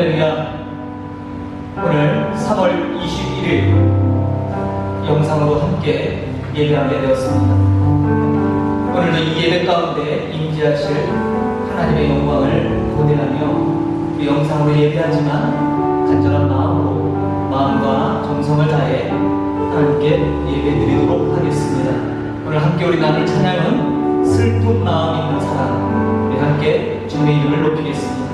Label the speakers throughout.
Speaker 1: 할렐루야. 오늘 3월 21일 영상으로 함께 예배하게 되었습니다. 오늘도 이 예배 가운데 임재하실 하나님의 영광을 고대하며 우리 영상으로 예배하지만 간절한 마음으로 마음과 정성을 다해 하나님께 예배 드리도록 하겠습니다. 오늘 함께 우리 나눌 찬양은 슬픈 마음 있는 사람. 우리 함께 주님의 이름을 높이겠습니다.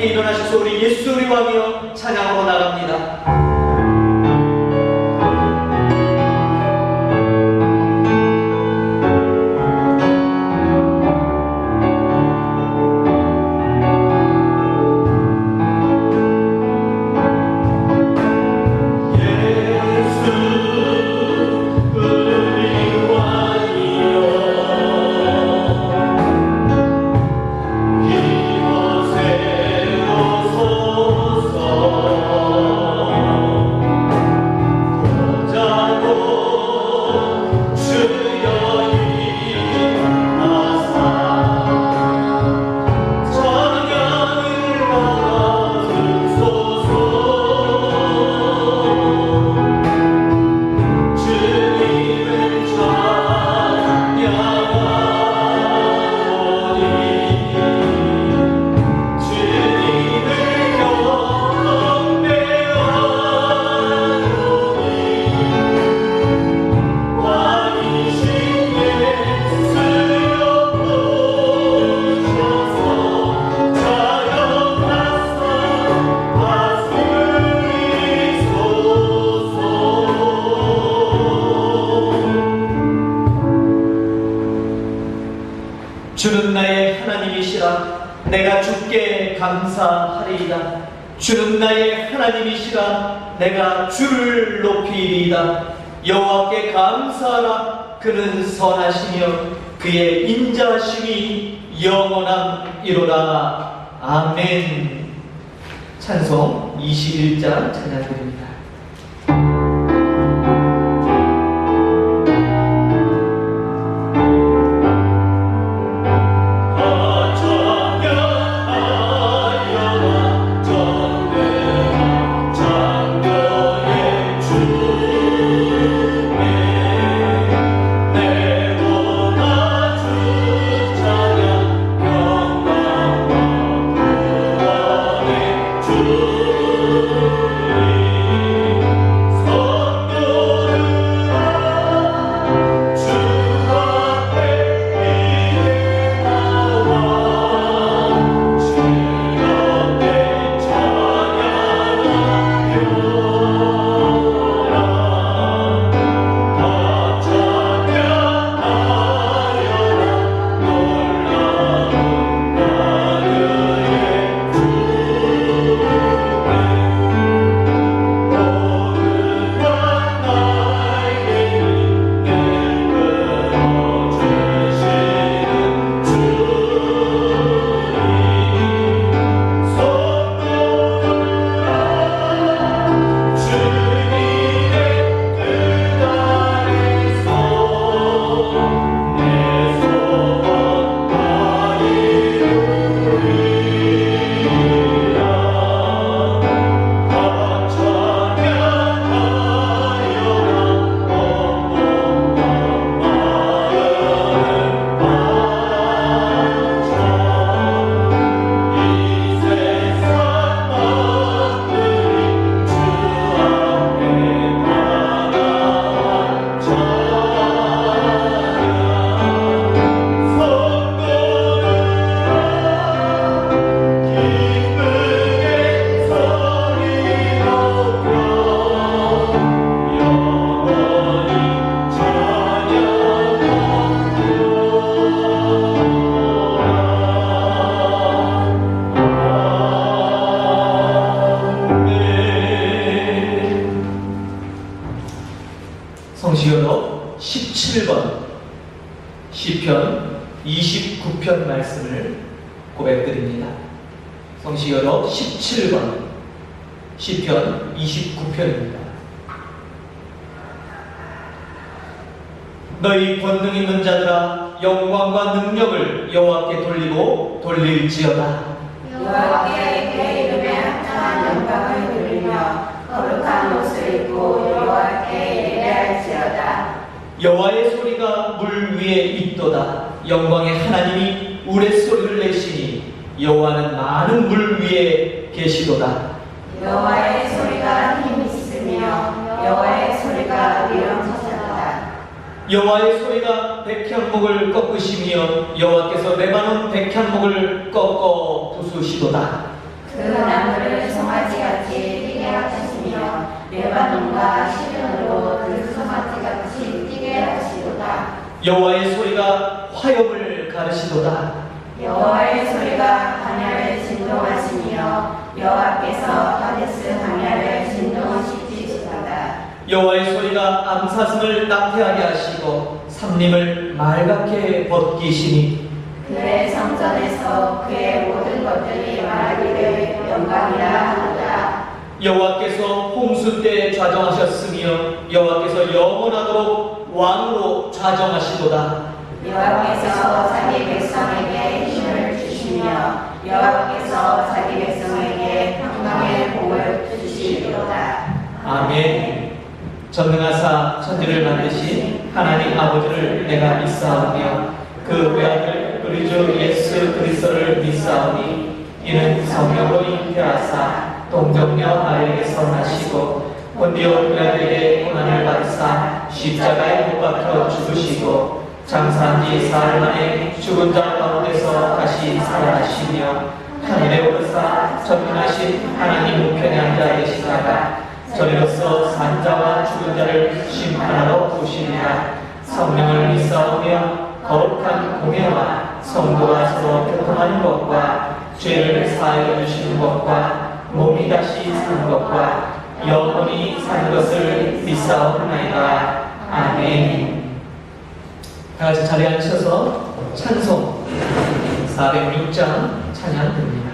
Speaker 1: 함께 일어나셔서 우리 예수 우리 왕이여 찬양으로 나갑니다. 주는 나의 하나님이시라. 내가 주께 감사하리이다. 주는 나의 하나님이시라. 내가 주를 높이리이다. 여호와께 감사하라. 그는 선하시며 그의 인자하심이 영원함이로다. 아멘. 찬송 21장 찬양드립니다. 성시교독 17번 시편 29편 말씀을 고백드립니다. 성시교독 17번 시편 29편입니다. 너희 권능 있는 자들아 영광과 능력을 여호와께 돌리고 돌릴지어다.
Speaker 2: 여호와께 그의 이름에 합당한 영광을 돌리며 거룩한 옷을 입고 여호와께 예배할지어다.
Speaker 1: 여호와의 소리가 물 위에 있도다. 영광의 하나님이 우레소리를 내시니 여호와는 많은 물 위에 계시도다.
Speaker 2: 여호와의 소리가 힘 있으며 여호와의 소리가 위엄하시도다.
Speaker 1: 여호와의 소리가 백향목을 꺾으시며 여호와께서 레바논 백향목을 꺾어 부수시도다.
Speaker 2: 그 나무를 송아지같이 뛰게 하시며 레바논과 시련으로 그 송아지같이 뛰게 하시도다.
Speaker 1: 여호와의 소리가 화염을 가르시도다.
Speaker 2: 여호와의 소리가 광야를 진동하시며 여호와께서 하데스 광야를 진동시키시도다.
Speaker 1: 여호와의 소리가 암사슴을 낙태하게 하시고 삼림을 맑게 벗기시니
Speaker 2: 그의 성전에서 그의 모든 것들이 말하기를 영광이라 하도다.
Speaker 1: 여호와께서 홍수 때 좌정하셨으며 여호와께서 영원하도록 왕으로 좌정하시도다.
Speaker 2: 여호와께서 자기 백성에게 힘을 주시며 여호와께서 자기 백성에게 평강의 복을 주시리로다.
Speaker 1: 아멘. 전능하사 천지를 만드신 하나님 아버지를 내가 믿사오며 그 외아들 우리 주 예수 그리스도를 믿사오니 이는 성령으로 잉태하사 동정녀 마리아에게서 나시고 본디오 빌라도에게 고난을 받으사 십자가에 못 박혀 죽으시고 장사한 지 사흘 만에 죽은 자 가운데서 다시 살아나시며 하늘에 오르사 전능하신 하나님 우편에 앉아 계시다가 저리로서 산자와 죽은 자를 심판하러 오시리라. 성령을 믿사오며 거룩한 공예와 성도가 서로 교통하는 것과 죄를 사하여 주시는 것과 몸이 다시 사는 것과 영원히 사는 것을 믿사옵나이다. 아멘. 다 같이 자리에 앉으셔서 찬송 406장 찬양 드립니다.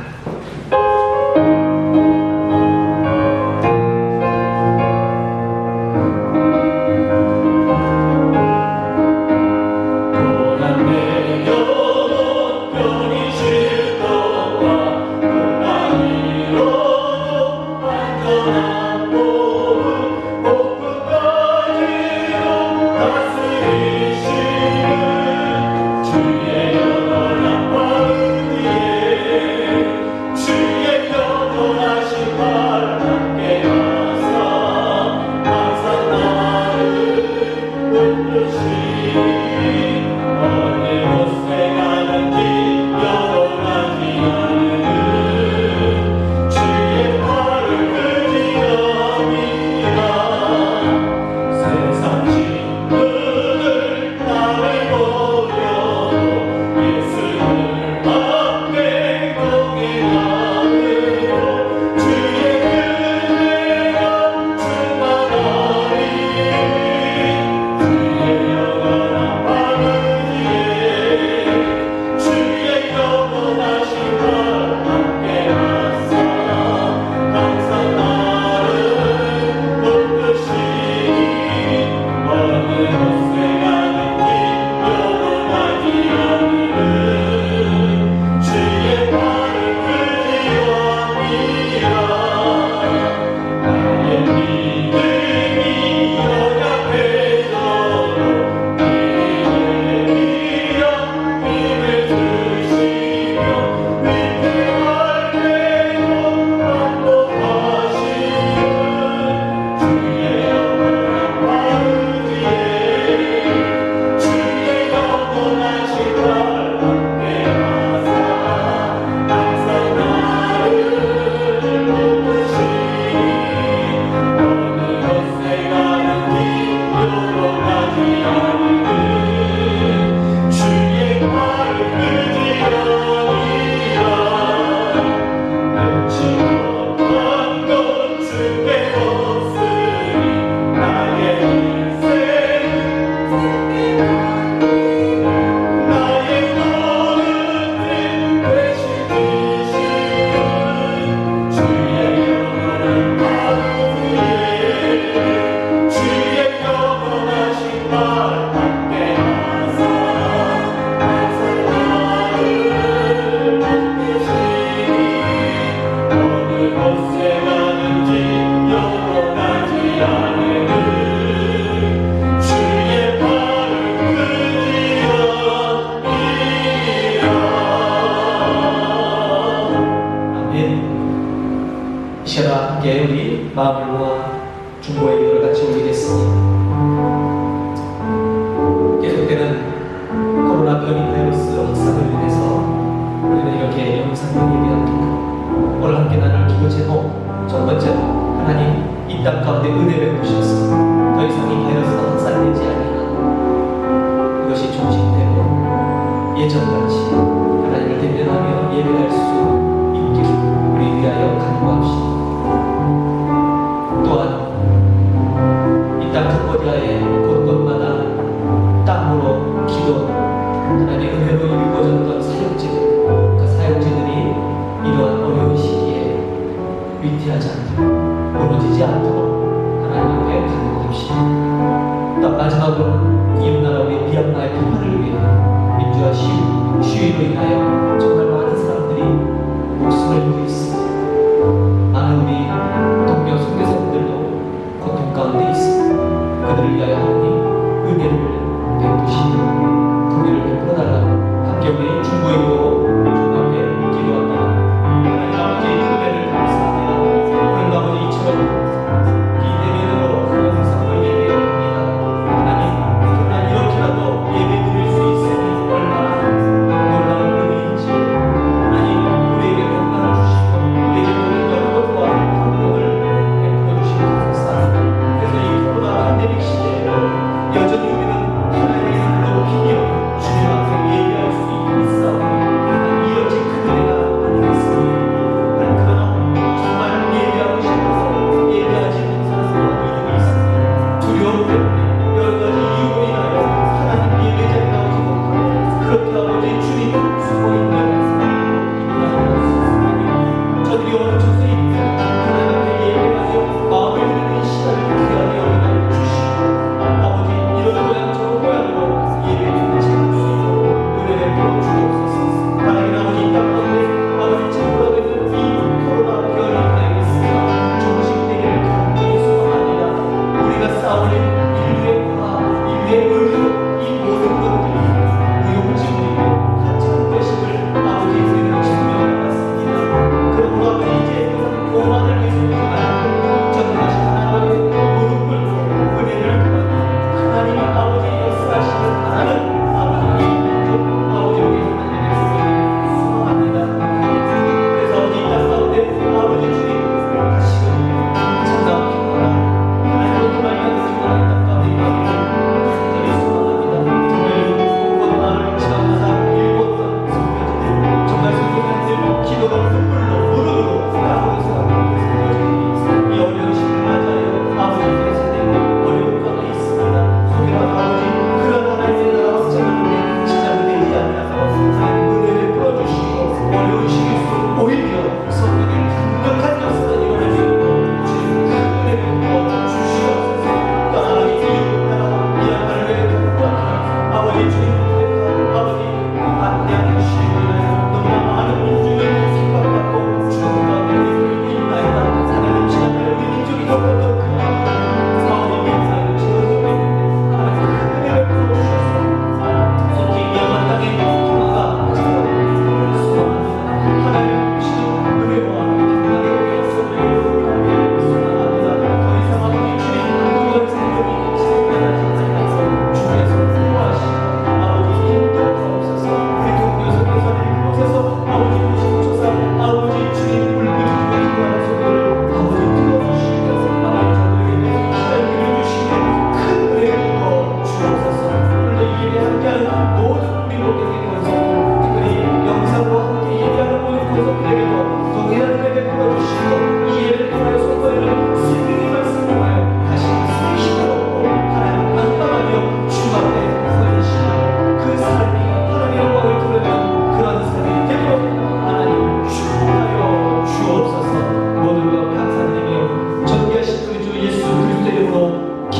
Speaker 1: 함께 우리 마음을 모아 중보의 기도를 같이 올리겠습니다. 계속되는 코로나 변이 바이러스 확산으로 인해서 우리는 이렇게 영상 예배를 통해 오늘 함께 나눌 기도 제목 첫 번째로 하나님 이 땅 가운데 은혜 베푸셔서 더 이상 이 바이러스가 확산되지 않으나 이것이 종식되고 예전같이 하나님을 대면하며 예배할 수 있기를 우리 위하여 간구합시다. 또한 이 땅 캄보디아의 곳곳마다 땀으로 기도 하나님의 은혜로 이루어졌던 사역지들, 그 사역지들이 이러한 어려운 시기에 위태하지 않도록 무너지지 않도록 하나님 앞에 간구합시다. 또 마지막으로 이웃나라 우리 미얀마의 평화를 위해 민주화 시위로 인하여 정말 많은 사람들이 목숨을 잃고 있습니다. 많은 우리 동료 선교사님들도 고통 가운데 있습니다. 그들을 위하여 하나님 은혜를 베푸시고 긍휼을 베풀어 달라고 함께 우리 중보이고 주님 앞에 기도합니다. 하나님 아버지 은혜를 감사합니다. 오늘 아버지 이처럼 이 예배로 영상을 예배합니다. 하나님 정말 이렇게라도 예배 드릴 수 있으니 얼마나 놀라운 은혜인지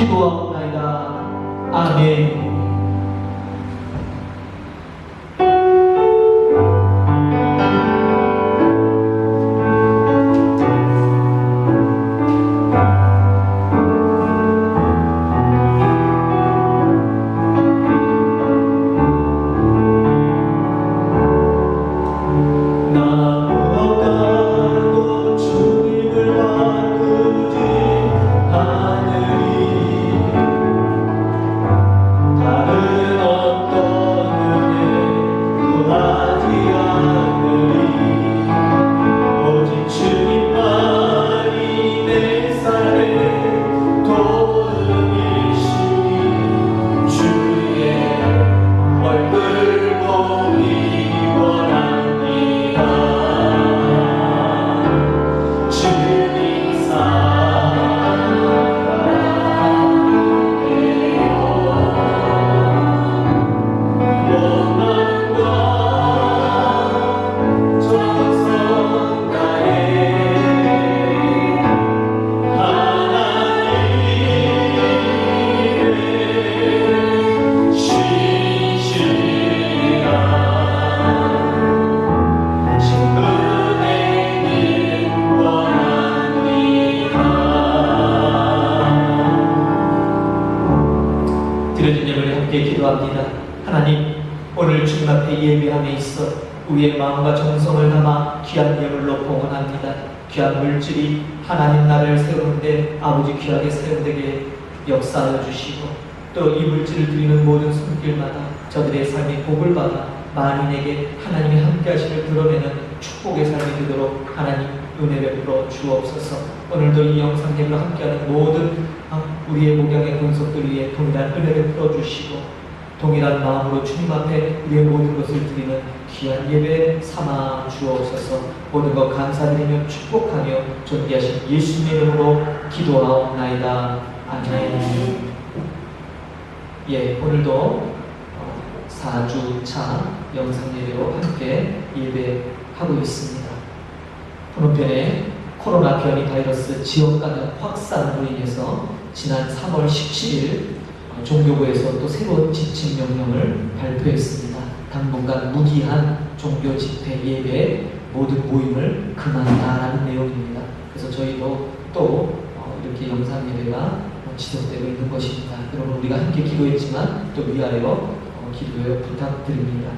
Speaker 1: 기도하옵나이다. 아멘. 하나님, 오늘 주님 앞에 예배함에 있어 우리의 마음과 정성을 담아 귀한 예물로 봉헌합니다. 귀한 물질이 하나님 나라를 세우는데 아버지 귀하게 세우되게 역사하여 주시고, 또 이 물질을 드리는 모든 손길마다 저들의 삶이 복을 받아 만인에게 하나님의 함께 하심을 드러내는 축복의 삶이 되도록 하나님 은혜 베풀어 주옵소서. 오늘도 이 영상 예배로 함께하는 모든 우리의 목양의 권속들 위해 동일한 은혜 베풀어 주시고, 동일한 마음으로 주님 앞에 우리의 모든 것을 드리는 귀한 예배 삼아 주옵소서. 모든 것 감사드리며 축복하며 존귀하신 예수님의 이름으로 기도하옵나이다. 아멘. 예, 오늘도 4주차 영상 예배로 함께 예배하고 있습니다. 번호편에 코로나 변이 바이러스 지역 간의 확산으로 인해서 지난 3월 17일 종교부에서 또 새로운 지침 명령을 발표했습니다. 당분간 무기한 종교 집회 예배 모든 모임을 금한다라는 내용입니다. 그래서 저희도 또 이렇게 영상 예배가 지속되고 있는 것입니다. 여러분, 우리가 함께 기도했지만 또 위하여 기도해 부탁드립니다.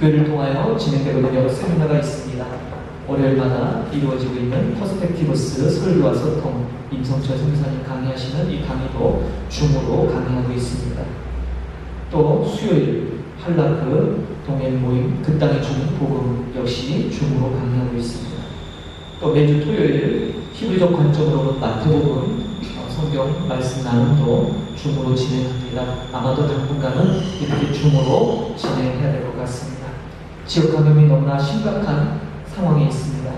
Speaker 1: 교회를 통하여 진행되고 있는 여러 세미나가 있습니다. 월요일마다 이루어지고 있는 퍼스펙티브스 설교와 소통, 임성철 선교사님 강의하시는 이 강의도 줌으로 강의하고 있습니다. 또 수요일 한라크 동행 모임 그 땅에 주는 복음 역시 줌으로 강의하고 있습니다. 또 매주 토요일 히브리적 관점으로는 마태복음 성경 말씀 나눔도 줌으로 진행합니다. 아마도 당분간은 이렇게 줌으로 진행해야 될 것 같습니다. 지역 감염이 너무나 심각한 상황에 있습니다.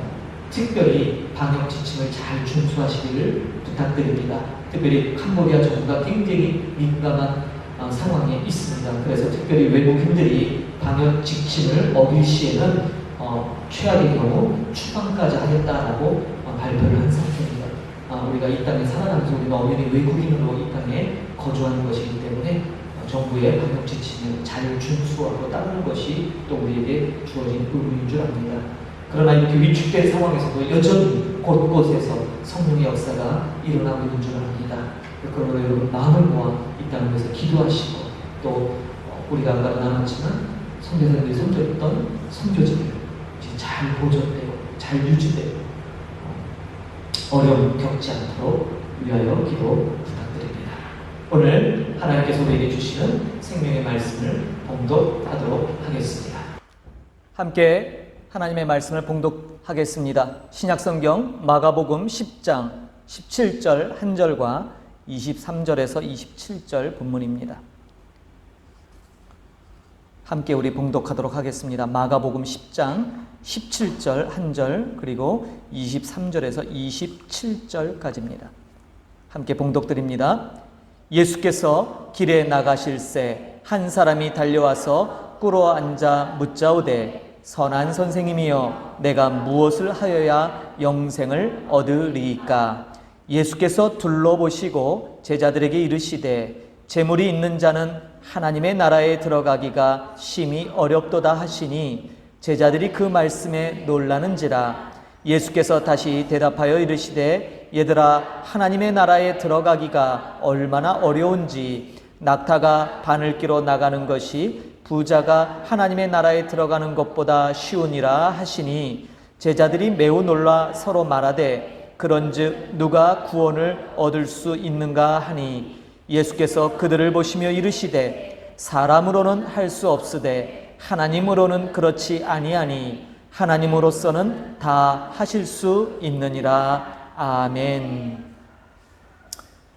Speaker 1: 특별히 방역 지침을 잘 준수하시기를 부탁드립니다. 특별히 캄보디아 정부가 굉장히 민감한 상황에 있습니다. 그래서 특별히 외국인들이 방역 지침을 어길 시에는 최악의 경우 추방까지 하겠다라고 발표를 한 상태입니다. 우리가 이 땅에 살아가면서 우리가 엄연히 외국인으로 이 땅에 거주하는 것이기 때문에 정부의 방역 지침을 잘 준수하고 따르는 것이 또 우리에게 주어진 의무인 줄 압니다. 그러나 이렇게 위축된 상황에서도 여전히 곳곳에서 성령의 역사가 일어나고 있는 줄 압니다. 그러므로 여러분 마음을 모아 이 땅을 위해서 기도하시고, 또 우리가 아까 나눴지만 선교사님들이 선교했던 선교지들 잘 보존되고 잘 유지되고 어려움 겪지 않도록 위하여 기도 부탁드립니다. 오늘 하나님께서 우리에게 주시는 생명의 말씀을 봉독하도록 하겠습니다. 함께 하나님의 말씀을 봉독하겠습니다. 신약성경 마가복음 10장 17절 1절과 23절에서 27절 본문입니다. 함께 우리 봉독하도록 하겠습니다. 마가복음 10장 17절 1절 그리고 23절에서 27절까지입니다. 함께 봉독드립니다. 예수께서 길에 나가실새 한 사람이 달려와서 꿇어 앉아 묻자오되 선한 선생님이여 내가 무엇을 하여야 영생을 얻으리이까? 예수께서 둘러보시고 제자들에게 이르시되 재물이 있는 자는 하나님의 나라에 들어가기가 심히 어렵도다 하시니 제자들이 그 말씀에 놀라는지라. 예수께서 다시 대답하여 이르시되 얘들아, 하나님의 나라에 들어가기가 얼마나 어려운지 낙타가 바늘기로 나가는 것이 부자가 하나님의 나라에 들어가는 것보다 쉬우니라 하시니 제자들이 매우 놀라 서로 말하되 그런즉 누가 구원을 얻을 수 있는가 하니 예수께서 그들을 보시며 이르시되 사람으로는 할 수 없으되 하나님으로는 그렇지 아니하니 하나님으로서는 다 하실 수 있느니라. 아멘.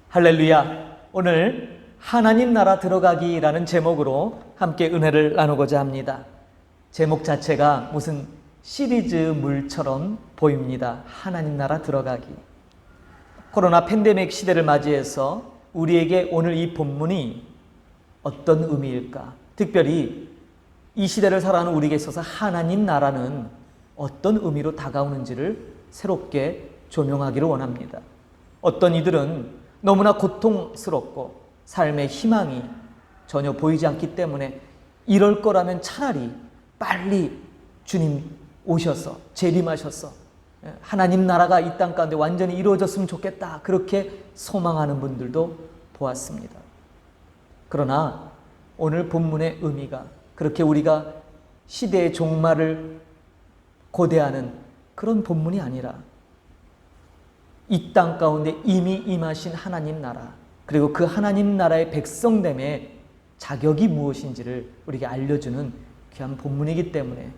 Speaker 1: 할렐루야. 오늘 하나님 나라 들어가기라는 제목으로 함께 은혜를 나누고자 합니다. 제목 자체가 무슨 시리즈물처럼 보입니다. 하나님 나라 들어가기. 코로나 팬데믹 시대를 맞이해서 우리에게 오늘 이 본문이 어떤 의미일까? 특별히 이 시대를 살아가는 우리에게 있어서 하나님 나라는 어떤 의미로 다가오는지를 새롭게 조명하기를 원합니다. 어떤 이들은 너무나 고통스럽고 삶의 희망이 전혀 보이지 않기 때문에 이럴 거라면 차라리 빨리 주님 오셔서 재림하셔서 하나님 나라가 이 땅 가운데 완전히 이루어졌으면 좋겠다, 그렇게 소망하는 분들도 보았습니다. 그러나 오늘 본문의 의미가 그렇게 우리가 시대의 종말을 고대하는 그런 본문이 아니라 이 땅 가운데 이미 임하신 하나님 나라, 그리고 그 하나님 나라의 백성됨의 자격이 무엇인지를 우리에게 알려주는 귀한 본문이기 때문에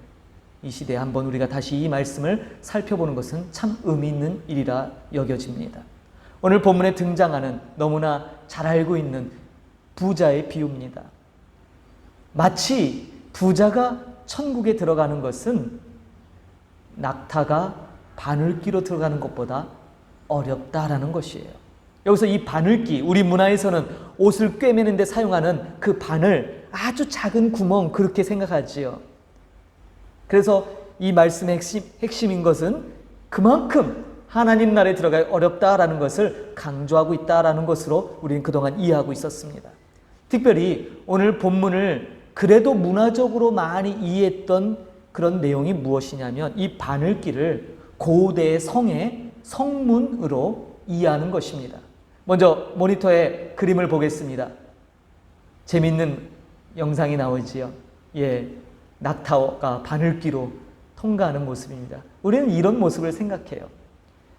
Speaker 1: 이 시대에 한번 우리가 다시 이 말씀을 살펴보는 것은 참 의미 있는 일이라 여겨집니다. 오늘 본문에 등장하는 너무나 잘 알고 있는 부자의 비유입니다. 마치 부자가 천국에 들어가는 것은 낙타가 바늘기로 들어가는 것보다 어렵다라는 것이에요. 여기서 이 바늘기, 우리 문화에서는 옷을 꿰매는 데 사용하는 그 바늘, 아주 작은 구멍, 그렇게 생각하지요. 그래서 이 말씀의 핵심인 것은 그만큼 하나님 나라에 들어가기 어렵다라는 것을 강조하고 있다라는 것으로 우리는 그동안 이해하고 있었습니다. 특별히 오늘 본문을 그래도 문화적으로 많이 이해했던 그런 내용이 무엇이냐면 이 바늘기를 고대의 성의 성문으로 이해하는 것입니다. 먼저 모니터에 그림을 보겠습니다. 재밌는 영상이 나오지요. 낙타가 바늘기로 통과하는 모습입니다. 우리는 이런 모습을 생각해요.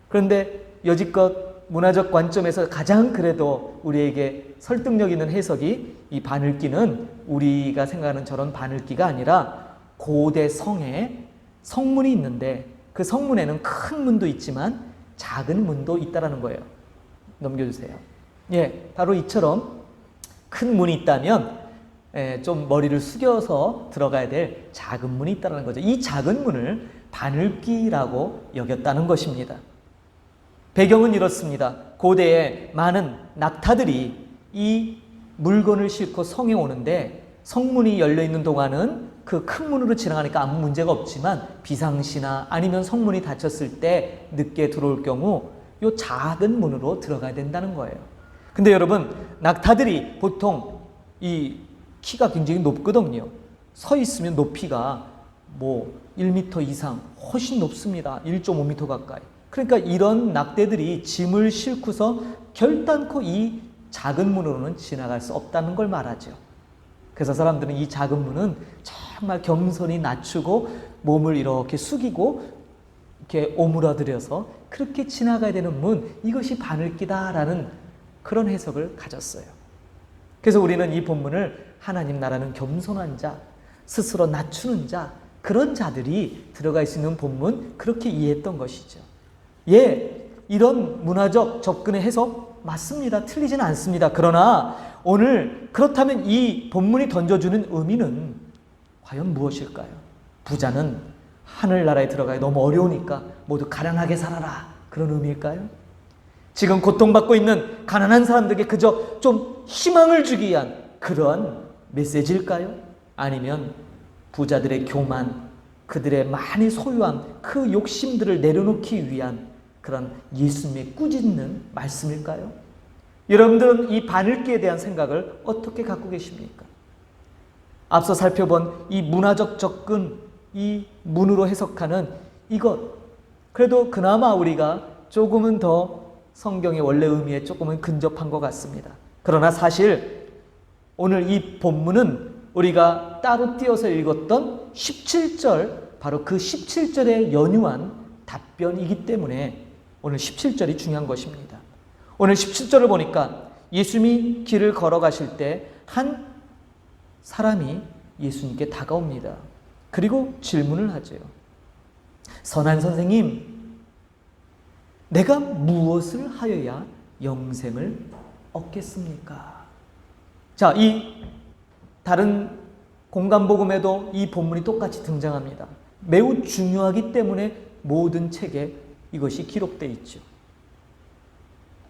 Speaker 1: 그런데 여지껏 문화적 관점에서 가장 그래도 우리에게 설득력 있는 해석이 이 바늘기는 우리가 생각하는 저런 바늘기가 아니라 고대 성에 성문이 있는데 그 성문에는 큰 문도 있지만 작은 문도 있다라는 거예요. 넘겨주세요. 바로 이처럼 큰 문이 있다면 좀 머리를 숙여서 들어가야 될 작은 문이 있다는 거죠. 이 작은 문을 바늘기라고 여겼다는 것입니다. 배경은 이렇습니다. 고대에 많은 낙타들이 이 물건을 싣고 성에 오는데 성문이 열려있는 동안은 그 큰 문으로 지나가니까 아무 문제가 없지만 비상시나 아니면 성문이 닫혔을 때 늦게 들어올 경우 이 작은 문으로 들어가야 된다는 거예요. 근데 여러분, 낙타들이 보통 이 키가 굉장히 높거든요. 서 있으면 높이가 1m 이상 훨씬 높습니다. 1.5m 가까이. 그러니까 이런 낙대들이 짐을 싣고서 결단코 이 작은 문으로는 지나갈 수 없다는 걸 말하죠. 그래서 사람들은 이 작은 문은 정말 겸손히 낮추고 몸을 이렇게 숙이고 이렇게 오므라들여서 그렇게 지나가야 되는 문, 이것이 바늘기다라는 그런 해석을 가졌어요. 그래서 우리는 이 본문을 하나님 나라는 겸손한 자, 스스로 낮추는 자, 그런 자들이 들어갈 수 있는 본문, 그렇게 이해했던 것이죠. 이런 문화적 접근의 해석 맞습니다. 틀리지는 않습니다. 그러나 오늘 그렇다면 이 본문이 던져주는 의미는 과연 무엇일까요? 부자는 하늘나라에 들어가기 너무 어려우니까 모두 가난하게 살아라, 그런 의미일까요? 지금 고통받고 있는 가난한 사람들에게 그저 좀 희망을 주기 위한 그런 메시지일까요? 아니면 부자들의 교만, 그들의 많이 소유한 그 욕심들을 내려놓기 위한 그런 예수님의 꾸짖는 말씀일까요? 여러분들은 이 바늘기에 대한 생각을 어떻게 갖고 계십니까? 앞서 살펴본 이 문화적 접근, 이 문으로 해석하는 이것, 그래도 그나마 우리가 조금은 더 성경의 원래 의미에 조금은 근접한 것 같습니다. 그러나 사실 오늘 이 본문은 우리가 따로 띄어서 읽었던 17절, 바로 그 17절에 연유한 답변이기 때문에 오늘 17절이 중요한 것입니다. 오늘 17절을 보니까 예수님이 길을 걸어가실 때 한 사람이 예수님께 다가옵니다. 그리고 질문을 하죠. 선한 선생님, 내가 무엇을 하여야 영생을 얻겠습니까? 자, 이 다른 공간복음에도 이 본문이 똑같이 등장합니다. 매우 중요하기 때문에 모든 책에 이것이 기록되어 있죠.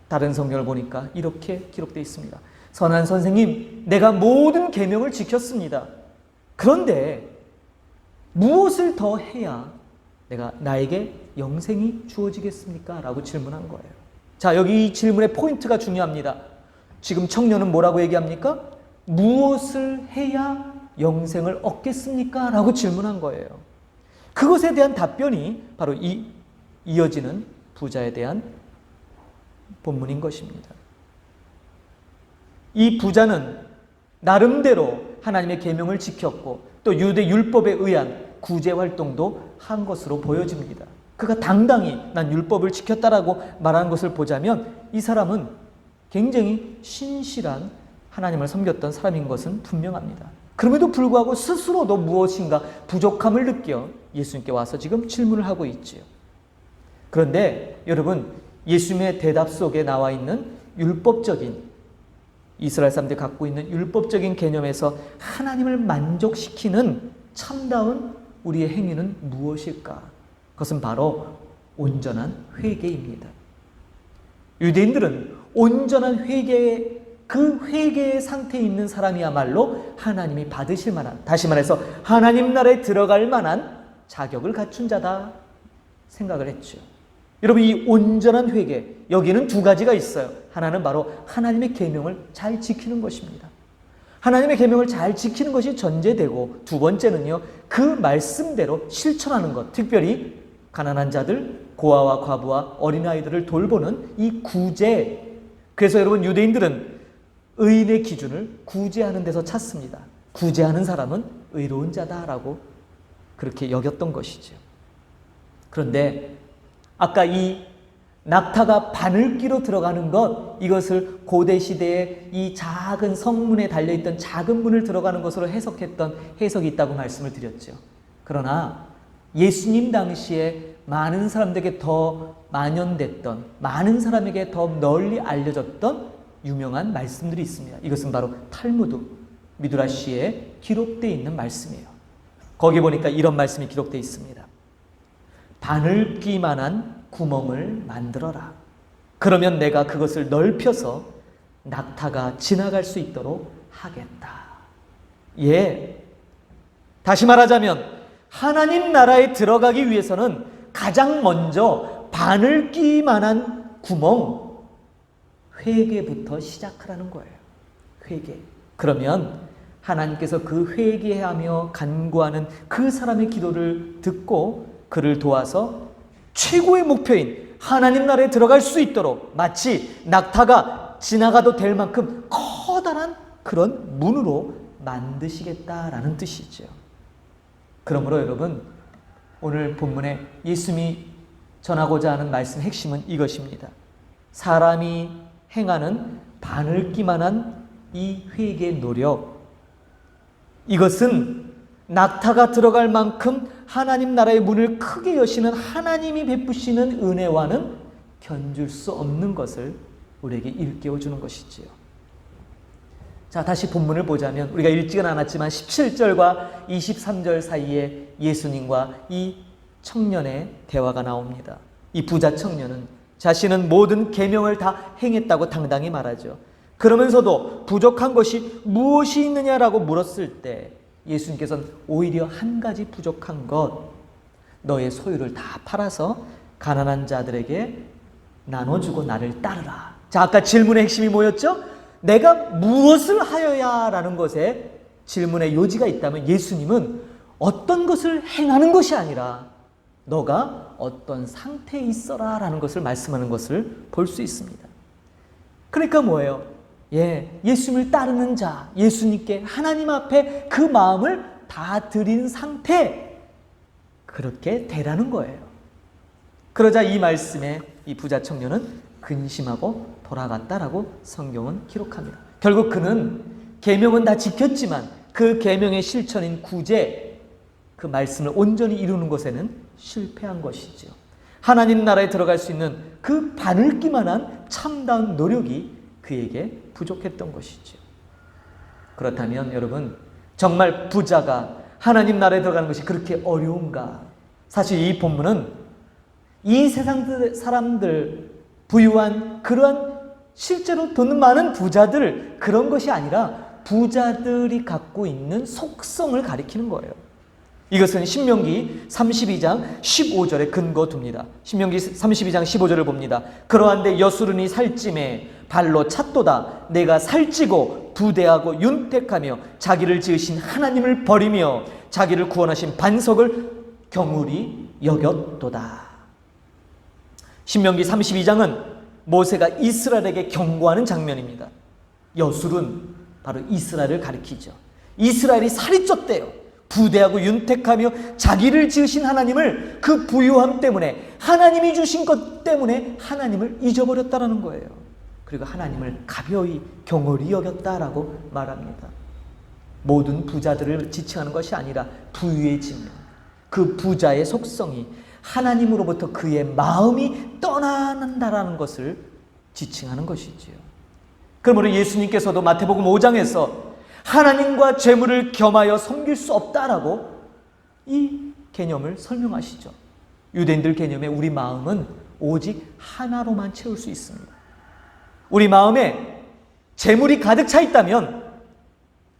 Speaker 1: 다른 성경을 보니까 이렇게 기록되어 있습니다. 선한 선생님, 내가 모든 계명을 지켰습니다. 그런데 무엇을 더 해야 나에게 영생이 주어지겠습니까? 라고 질문한 거예요. 자, 여기 이 질문의 포인트가 중요합니다. 지금 청년은 뭐라고 얘기합니까? 무엇을 해야 영생을 얻겠습니까? 라고 질문한 거예요. 그것에 대한 답변이 바로 이어지는 부자에 대한 본문인 것입니다. 이 부자는 나름대로 하나님의 계명을 지켰고 또 유대 율법에 의한 구제 활동도 한 것으로 보여집니다. 그가 당당히 난 율법을 지켰다라고 말하는 것을 보자면 이 사람은 굉장히 신실한 하나님을 섬겼던 사람인 것은 분명합니다. 그럼에도 불구하고 스스로도 무엇인가 부족함을 느껴 예수님께 와서 지금 질문을 하고 있지요. 그런데 여러분, 예수님의 대답 속에 나와 있는 율법적인, 이스라엘 사람들이 갖고 있는 율법적인 개념에서 하나님을 만족시키는 참다운 우리의 행위는 무엇일까? 그것은 바로 온전한 회개입니다. 유대인들은 온전한 회개의 그 회개의 상태에 있는 사람이야말로 하나님이 받으실 만한, 다시 말해서 하나님 나라에 들어갈 만한 자격을 갖춘 자다 생각을 했죠. 여러분, 이 온전한 회개, 여기는 두 가지가 있어요. 하나는 바로 하나님의 계명을 잘 지키는 것입니다. 하나님의 계명을 잘 지키는 것이 전제되고, 두 번째는요, 그 말씀대로 실천하는 것, 특별히 가난한 자들, 고아와 과부와 어린아이들을 돌보는 이 구제. 그래서 여러분, 유대인들은 의인의 기준을 구제하는 데서 찾습니다. 구제하는 사람은 의로운 자다라고 그렇게 여겼던 것이죠. 그런데 아까 이 낙타가 바늘기로 들어가는 것, 이것을 고대 시대에 이 작은 성문에 달려있던 작은 문을 들어가는 것으로 해석했던 해석이 있다고 말씀을 드렸죠. 그러나 예수님 당시에 많은 사람들에게 더 만연됐던, 많은 사람에게 더 널리 알려졌던 유명한 말씀들이 있습니다. 이것은 바로 탈무드, 미드라시에 기록되어 있는 말씀이에요. 거기 보니까 이런 말씀이 기록되어 있습니다. 바늘기만한 구멍을 만들어라. 그러면 내가 그것을 넓혀서 낙타가 지나갈 수 있도록 하겠다. 예. 다시 말하자면 하나님 나라에 들어가기 위해서는 가장 먼저 바늘기만한 구멍, 회개부터 시작하라는 거예요. 회개. 그러면 하나님께서 그 회개하며 간구하는 그 사람의 기도를 듣고 그를 도와서 최고의 목표인 하나님 나라에 들어갈 수 있도록 마치 낙타가 지나가도 될 만큼 커다란 그런 문으로 만드시겠다라는 뜻이죠. 그러므로 여러분, 오늘 본문에 예수님이 전하고자 하는 말씀 핵심은 이것입니다. 사람이 행하는 바늘기만한 이 회개의 노력, 이것은 낙타가 들어갈 만큼 하나님 나라의 문을 크게 여시는 하나님이 베푸시는 은혜와는 견줄 수 없는 것을 우리에게 일깨워주는 것이지요. 자, 다시 본문을 보자면 우리가 읽지는 않았지만 17절과 23절 사이에 예수님과 이 청년의 대화가 나옵니다. 이 부자 청년은 자신은 모든 계명을 다 행했다고 당당히 말하죠. 그러면서도 부족한 것이 무엇이 있느냐라고 물었을 때 예수님께서는 오히려 한 가지 부족한 것, 너의 소유를 다 팔아서 가난한 자들에게 나눠주고 나를 따르라. 자, 아까 질문의 핵심이 뭐였죠? 내가 무엇을 하여야 라는 것에 질문의 요지가 있다면 예수님은 어떤 것을 행하는 것이 아니라 너가 어떤 상태에 있어라 라는 것을 말씀하는 것을 볼 수 있습니다. 그러니까 뭐예요? 예수님을 따르는 자, 예수님께 하나님 앞에 그 마음을 다 드린 상태, 그렇게 되라는 거예요. 그러자 이 말씀에 이 부자 청년은 근심하고 돌아갔다라고 성경은 기록합니다. 결국 그는 계명은 다 지켰지만 그 계명의 실천인 구제, 그 말씀을 온전히 이루는 것에는 실패한 것이죠. 하나님 나라에 들어갈 수 있는 그 바늘기만한 참다운 노력이 그에게 부족했던 것이죠. 그렇다면 여러분, 정말 부자가 하나님 나라에 들어가는 것이 그렇게 어려운가? 사실 이 본문은 이 세상 사람들, 부유한 그러한 실제로 돈 많은 부자들, 그런 것이 아니라 부자들이 갖고 있는 속성을 가리키는 거예요. 이것은 신명기 32장 15절에 근거 둡니다. 신명기 32장 15절을 봅니다. 그러한데 여수르니 살찜에 발로 찼도다. 내가 살찌고 부대하고 윤택하며 자기를 지으신 하나님을 버리며 자기를 구원하신 반석을 경홀히 여겼도다. 신명기 32장은 모세가 이스라엘에게 경고하는 장면입니다. 여술은 바로 이스라엘을 가리키죠. 이스라엘이 살이 쪘대요. 부대하고 윤택하며 자기를 지으신 하나님을, 그 부유함 때문에, 하나님이 주신 것 때문에 하나님을 잊어버렸다라는 거예요. 그리고 하나님을 가벼이 경홀히 여겼다라고 말합니다. 모든 부자들을 지칭하는 것이 아니라 부유해지면 그 부자의 속성이 하나님으로부터 그의 마음이 떠난다라는 것을 지칭하는 것이지요. 그러므로 예수님께서도 마태복음 5장에서 하나님과 재물을 겸하여 섬길 수 없다라고 이 개념을 설명하시죠. 유대인들 개념에 우리 마음은 오직 하나로만 채울 수 있습니다. 우리 마음에 재물이 가득 차 있다면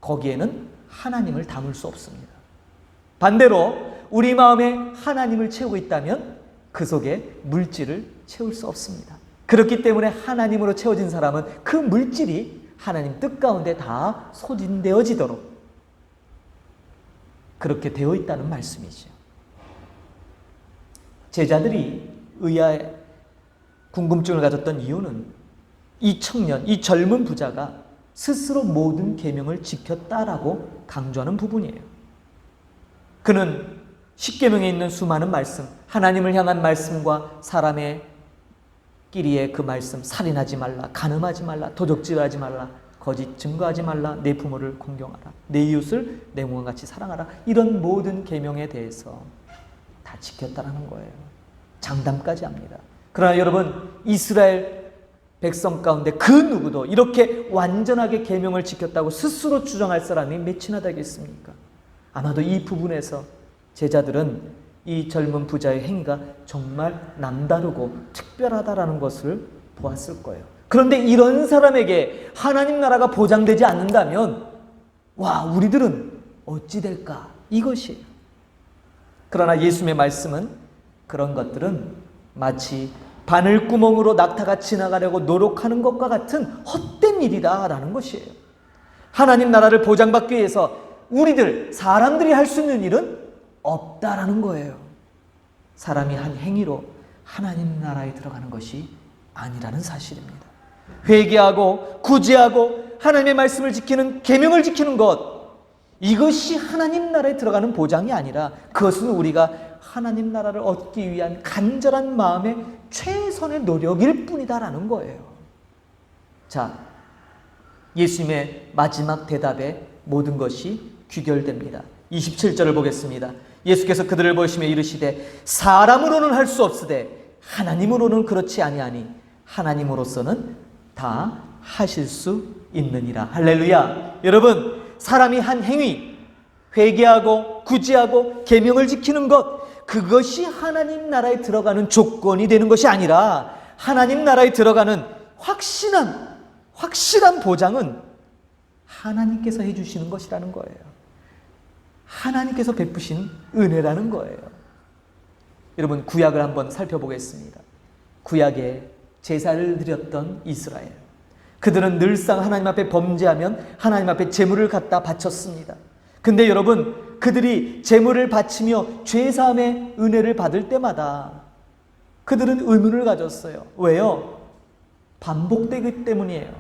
Speaker 1: 거기에는 하나님을 담을 수 없습니다. 반대로 우리 마음에 하나님을 채우고 있다면 그 속에 물질을 채울 수 없습니다. 그렇기 때문에 하나님으로 채워진 사람은 그 물질이 하나님 뜻 가운데 다 소진되어지도록 그렇게 되어 있다는 말씀이죠. 제자들이 의아해 궁금증을 가졌던 이유는 이 청년, 이 젊은 부자가 스스로 모든 계명을 지켰다라고 강조하는 부분이에요. 그는 십계명에 있는 수많은 말씀, 하나님을 향한 말씀과 사람의 끼리의 그 말씀, 살인하지 말라, 간음하지 말라, 도적질하지 말라, 거짓 증거하지 말라, 내 부모를 공경하라, 내 이웃을 내 몸과 같이 사랑하라, 이런 모든 계명에 대해서 다 지켰다라는 거예요. 장담까지 합니다. 그러나 여러분, 이스라엘 백성 가운데 그 누구도 이렇게 완전하게 계명을 지켰다고 스스로 주장할 사람이 몇이나 되겠습니까? 아마도 이 부분에서 제자들은 이 젊은 부자의 행위가 정말 남다르고 특별하다라는 것을 보았을 거예요. 그런데 이런 사람에게 하나님 나라가 보장되지 않는다면 와, 우리들은 어찌 될까? 이것이에요. 그러나 예수님의 말씀은 그런 것들은 마치 바늘구멍으로 낙타가 지나가려고 노력하는 것과 같은 헛된 일이다라는 것이에요. 하나님 나라를 보장받기 위해서 우리들, 사람들이 할 수 있는 일은 없다라는 거예요. 사람이 한 행위로 하나님 나라에 들어가는 것이 아니라는 사실입니다. 회개하고 구제하고 하나님의 말씀을 지키는, 계명을 지키는 것, 이것이 하나님 나라에 들어가는 보장이 아니라 그것은 우리가 하나님 나라를 얻기 위한 간절한 마음의 최선의 노력일 뿐이다라는 거예요. 자, 예수님의 마지막 대답에 모든 것이 귀결됩니다. 27절을 보겠습니다. 예수께서 그들을 보시며 이르시되 사람으로는 할 수 없으되 하나님으로는 그렇지 아니하니 하나님으로서는 다 하실 수 있느니라. 할렐루야. 여러분, 사람이 한 행위, 회개하고 구제하고 계명을 지키는 것, 그것이 하나님 나라에 들어가는 조건이 되는 것이 아니라 하나님 나라에 들어가는 확실한 보장은 하나님께서 해주시는 것이라는 거예요. 하나님께서 베푸신 은혜라는 거예요. 여러분, 구약을 한번 살펴보겠습니다. 구약에 제사를 드렸던 이스라엘, 그들은 늘상 하나님 앞에 범죄하면 하나님 앞에 제물을 갖다 바쳤습니다. 근데 여러분, 그들이 제물을 바치며 죄사함의 은혜를 받을 때마다 그들은 의문을 가졌어요. 왜요? 반복되기 때문이에요.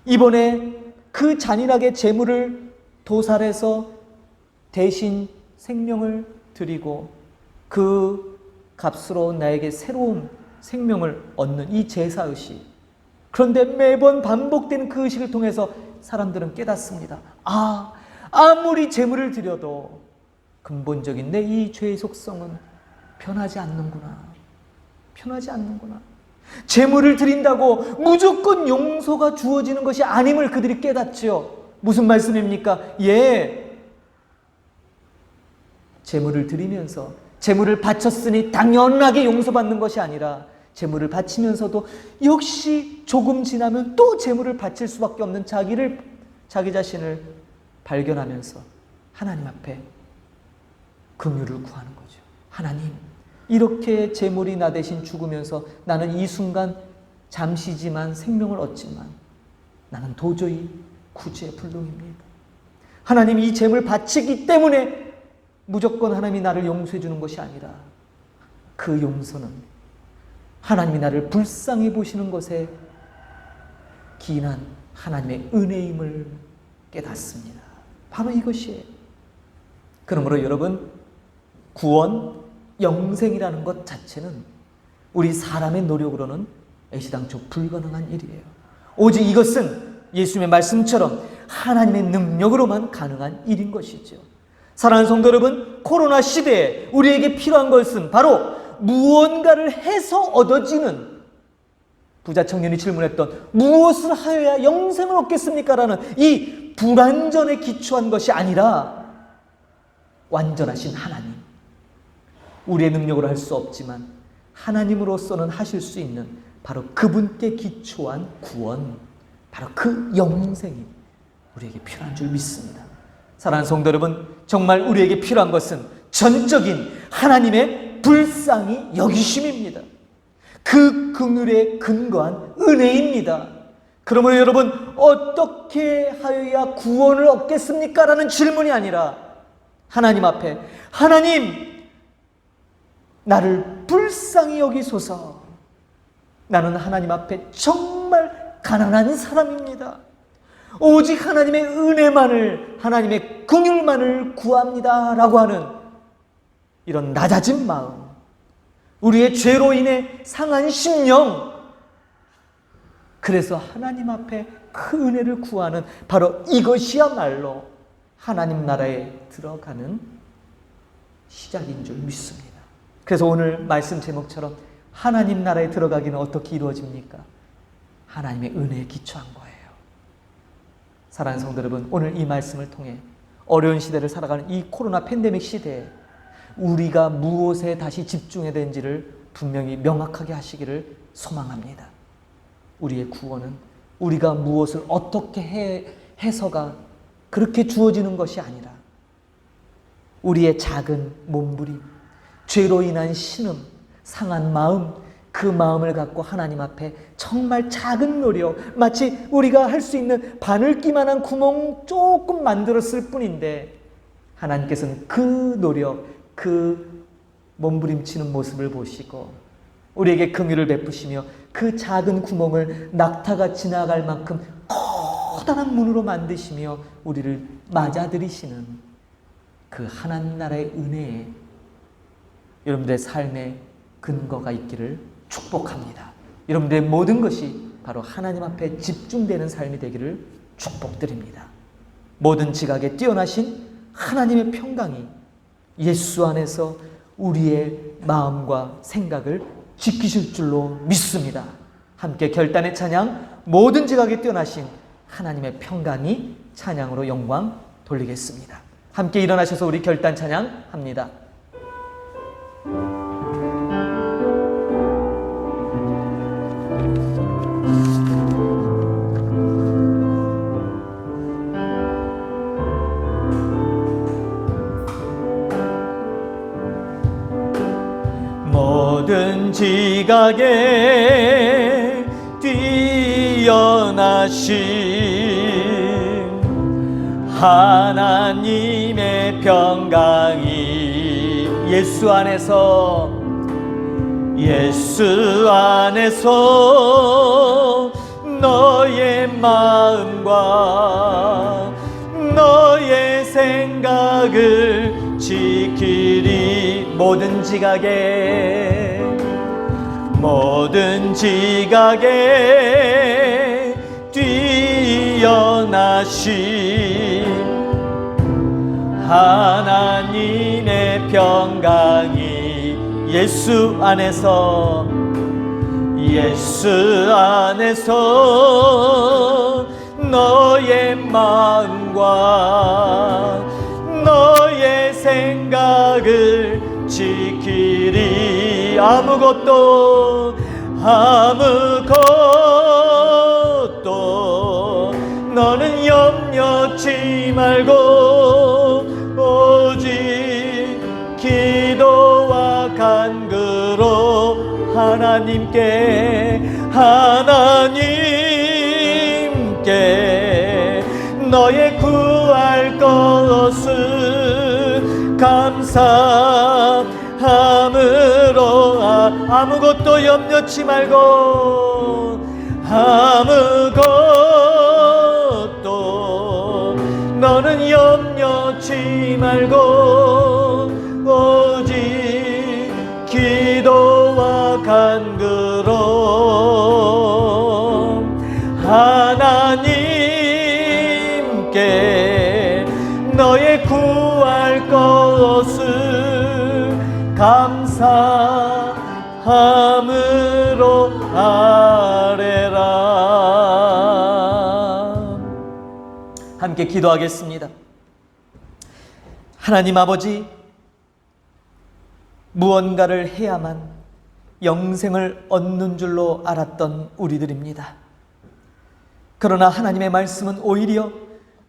Speaker 1: 이번에 그 잔인하게 제물을 도살해서 대신 생명을 드리고 그 값으로 나에게 새로운 생명을 얻는 이 제사의식, 그런데 매번 반복되는 그 의식을 통해서 사람들은 깨닫습니다. 아무리 제물을 드려도 근본적인 내 이 죄의 속성은 변하지 않는구나. 변하지 않는구나. 제물을 드린다고 무조건 용서가 주어지는 것이 아님을 그들이 깨닫죠. 무슨 말씀입니까? 제물을 드리면서 제물을 바쳤으니 당연하게 용서받는 것이 아니라 제물을 바치면서도 역시 조금 지나면 또 제물을 바칠 수밖에 없는 자기 자신을 발견하면서 하나님 앞에 긍휼을 구하는 거죠. 하나님, 이렇게 제물이 나 대신 죽으면서 나는 이 순간 잠시지만 생명을 얻지만 나는 도저히 구제불능입니다. 하나님, 이 제물 바치기 때문에 무조건 하나님이 나를 용서해 주는 것이 아니라 그 용서는 하나님이 나를 불쌍히 보시는 것에 기인한 하나님의 은혜임을 깨닫습니다. 바로 이것이에요. 그러므로 여러분, 구원, 영생이라는 것 자체는 우리 사람의 노력으로는 애시당초 불가능한 일이에요. 오직 이것은 예수님의 말씀처럼 하나님의 능력으로만 가능한 일인 것이죠. 사랑하는 성도 여러분, 코로나 시대에 우리에게 필요한 것은 바로 무언가를 해서 얻어지는, 부자 청년이 질문했던 무엇을 하여야 영생을 얻겠습니까? 라는 이 불완전에 기초한 것이 아니라 완전하신 하나님, 우리의 능력으로 할 수 없지만 하나님으로서는 하실 수 있는 바로 그분께 기초한 구원, 바로 그 영생이 우리에게 필요한 줄 믿습니다. 사랑하는 성도 여러분, 정말 우리에게 필요한 것은 전적인 하나님의 불쌍히 여기심입니다. 그 긍휼에 근거한 은혜입니다. 그러므로 여러분, 어떻게 하여야 구원을 얻겠습니까? 라는 질문이 아니라 하나님 앞에, 하나님, 나를 불쌍히 여기소서. 나는 하나님 앞에 정말 가난한 사람입니다. 오직 하나님의 은혜만을, 하나님의 긍휼만을 구합니다 라고 하는 이런 낮아진 마음, 우리의 죄로 인해 상한 심령, 그래서 하나님 앞에 그 은혜를 구하는 바로 이것이야말로 하나님 나라에 들어가는 시작인 줄 믿습니다. 그래서 오늘 말씀 제목처럼 하나님 나라에 들어가기는 어떻게 이루어집니까? 하나님의 은혜에 기초한 거예요. 사랑하는 성도 여러분, 오늘 이 말씀을 통해 어려운 시대를 살아가는 이 코로나 팬데믹 시대에 우리가 무엇에 다시 집중해야 되는지를 분명히 명확하게 하시기를 소망합니다. 우리의 구원은 우리가 무엇을 어떻게 해서가 그렇게 주어지는 것이 아니라 우리의 작은 몸부림, 죄로 인한 신음, 상한 마음, 그 마음을 갖고 하나님 앞에 정말 작은 노력, 마치 우리가 할 수 있는 바늘기만한 구멍 조금 만들었을 뿐인데 하나님께서는 그 노력, 그 몸부림치는 모습을 보시고 우리에게 긍휼을 베푸시며 그 작은 구멍을 낙타가 지나갈 만큼 커다란 문으로 만드시며 우리를 맞아들이시는 그 하나님 나라의 은혜에 여러분들의 삶의 근거가 있기를 축복합니다. 여러분들의 모든 것이 바로 하나님 앞에 집중되는 삶이 되기를 축복드립니다. 모든 지각에 뛰어나신 하나님의 평강이 예수 안에서 우리의 마음과 생각을 지키실 줄로 믿습니다. 함께 결단의 찬양, 모든 지각에 뛰어나신 하나님의 평강이 찬양으로 영광 돌리겠습니다. 함께 일어나셔서 우리 결단 찬양합니다. 지각에 뛰어나신 하나님의 평강이 예수 안에서 너의 마음과 너의 생각을 지키리. 모든 지각에 뛰어나신 하나님의 평강이 예수 안에서 너의 마음과 너의 생각을 지키리. 아무것도 너는 염려치 말고 오직 기도와 간구로 하나님께 너의 구할 것을 감사함으로 아무것도 염려치 말고 너는 염려치 말고 오직 기도와 간구로 하나님께 너의 구할 것을 감사함으로 아뢰라. 함께 기도하겠습니다. 하나님 아버지, 무언가를 해야만 영생을 얻는 줄로 알았던 우리들입니다. 그러나 하나님의 말씀은 오히려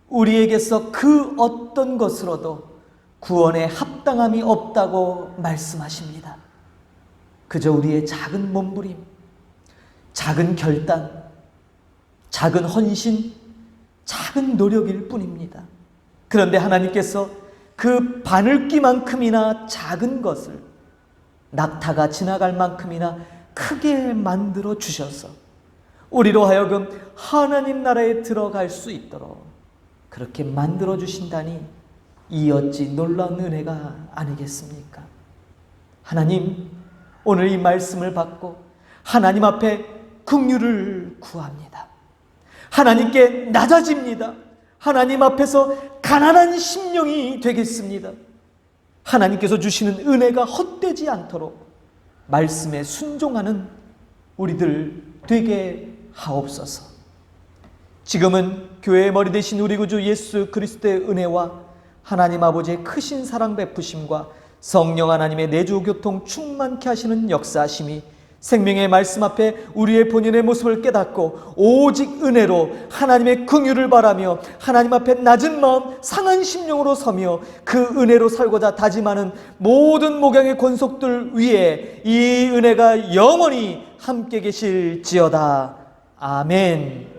Speaker 1: 우리에게서 그 어떤 것으로도 구원에 합당함이 없다고 말씀하십니다. 그저 우리의 작은 몸부림, 작은 결단, 작은 헌신, 작은 노력일 뿐입니다. 그런데 하나님께서 그 바늘귀만큼이나 작은 것을 낙타가 지나갈 만큼이나 크게 만들어 주셔서 우리로 하여금 하나님 나라에 들어갈 수 있도록 그렇게 만들어 주신다니 이 어찌 놀라운 은혜가 아니겠습니까? 하나님, 오늘 이 말씀을 받고 하나님 앞에 긍휼을 구합니다. 하나님께 낮아집니다. 하나님 앞에서 가난한 심령이 되겠습니다. 하나님께서 주시는 은혜가 헛되지 않도록 말씀에 순종하는 우리들 되게 하옵소서. 지금은 교회의 머리 되신 우리 구주 예수 그리스도의 은혜와 하나님 아버지의 크신 사랑 베푸심과 성령 하나님의 내주 교통 충만케 하시는 역사하심이 생명의 말씀 앞에 우리의 본연의 모습을 깨닫고 오직 은혜로 하나님의 긍휼을 바라며 하나님 앞에 낮은 마음 상한 심령으로 서며 그 은혜로 살고자 다짐하는 모든 목양의 권속들 위에 이 은혜가 영원히 함께 계실지어다. 아멘.